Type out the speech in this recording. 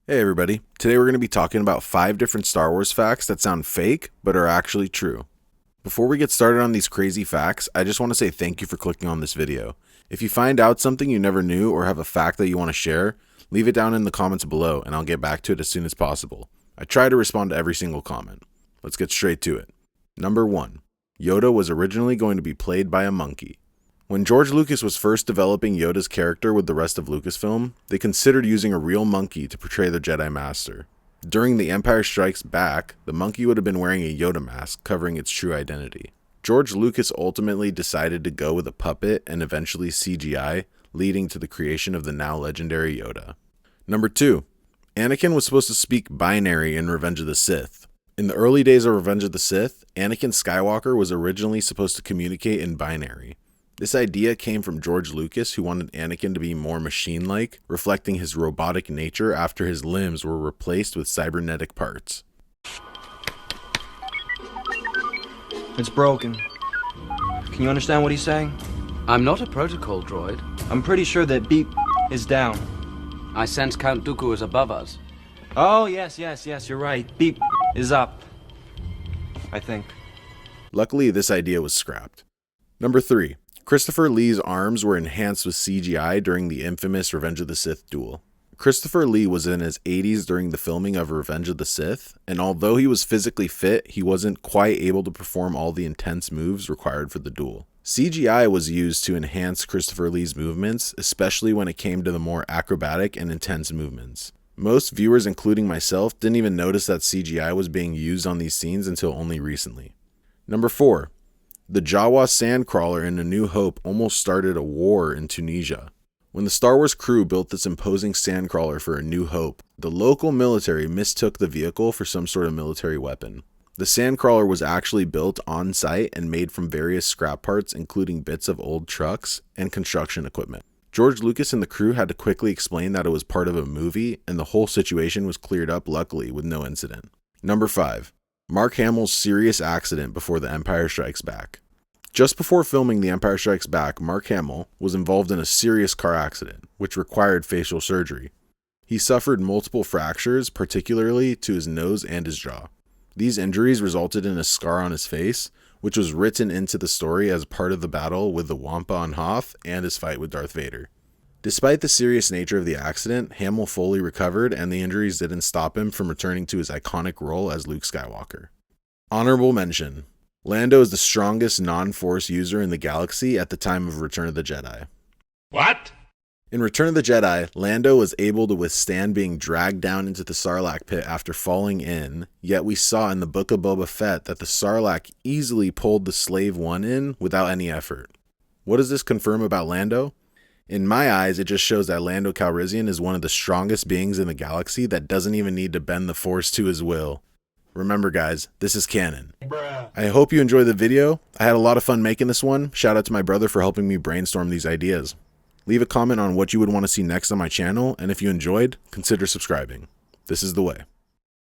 Hey everybody, today we're going to be talking about 5 different Star Wars facts that sound fake, but are actually true. Before we get started on these crazy facts, I just want to say thank you for clicking on this video. If you find out something you never knew or have a fact that you want to share, leave it down in the comments below and I'll get back to it as soon as possible. I try to respond to every single comment. Let's get straight to it. Number 1. Yoda was originally going to be played by a monkey. When George Lucas was first developing Yoda's character with the rest of Lucasfilm, they considered using a real monkey to portray the Jedi Master. During The Empire Strikes Back, the monkey would have been wearing a Yoda mask covering its true identity. George Lucas ultimately decided to go with a puppet and eventually CGI, leading to the creation of the now legendary Yoda. Number 2. Anakin was supposed to speak binary in Revenge of the Sith. In the early days of Revenge of the Sith, Anakin Skywalker was originally supposed to communicate in binary. This idea came from George Lucas, who wanted Anakin to be more machine-like, reflecting his robotic nature after his limbs were replaced with cybernetic parts. It's broken. Can you understand what he's saying? I'm not a protocol droid. I'm pretty sure that beep is down. I sense Count Dooku is above us. Oh, yes, you're right. Beep is up. I think. Luckily, this idea was scrapped. Number 3. Christopher Lee's arms were enhanced with CGI during the infamous Revenge of the Sith duel. Christopher Lee was in his 80s during the filming of Revenge of the Sith, and although he was physically fit, he wasn't quite able to perform all the intense moves required for the duel. CGI was used to enhance Christopher Lee's movements, especially when it came to the more acrobatic and intense movements. Most viewers, including myself, didn't even notice that CGI was being used on these scenes until only recently. Number 4. The Jawua Sand Crawler in A New Hope almost started a war in Tunisia. When the Star Wars crew built this imposing sandcrawler for A New Hope, the local military mistook the vehicle for some sort of military weapon. The sandcrawler was actually built on site and made from various scrap parts, including bits of old trucks and construction equipment. George Lucas and the crew had to quickly explain that it was part of a movie, and the whole situation was cleared up luckily with no incident. Number 5. Mark Hamill's serious accident before The Empire Strikes Back. Just before filming The Empire Strikes Back, Mark Hamill was involved in a serious car accident, which required facial surgery. He suffered multiple fractures, particularly to his nose and his jaw. These injuries resulted in a scar on his face, which was written into the story as part of the battle with the Wampa on Hoth and his fight with Darth Vader. Despite the serious nature of the accident, Hamill fully recovered and the injuries didn't stop him from returning to his iconic role as Luke Skywalker. Honorable mention. Lando is the strongest non-Force user in the galaxy at the time of Return of the Jedi. What? In Return of the Jedi, Lando was able to withstand being dragged down into the Sarlacc pit after falling in, yet we saw in the Book of Boba Fett that the Sarlacc easily pulled the Slave One in without any effort. What does this confirm about Lando? In my eyes, it just shows that Lando Calrissian is one of the strongest beings in the galaxy that doesn't even need to bend the Force to his will. Remember guys, this is canon. Bruh. I hope you enjoyed the video. I had a lot of fun making this one. Shout out to my brother for helping me brainstorm these ideas. Leave a comment on what you would want to see next on my channel, and if you enjoyed, consider subscribing. This is the way.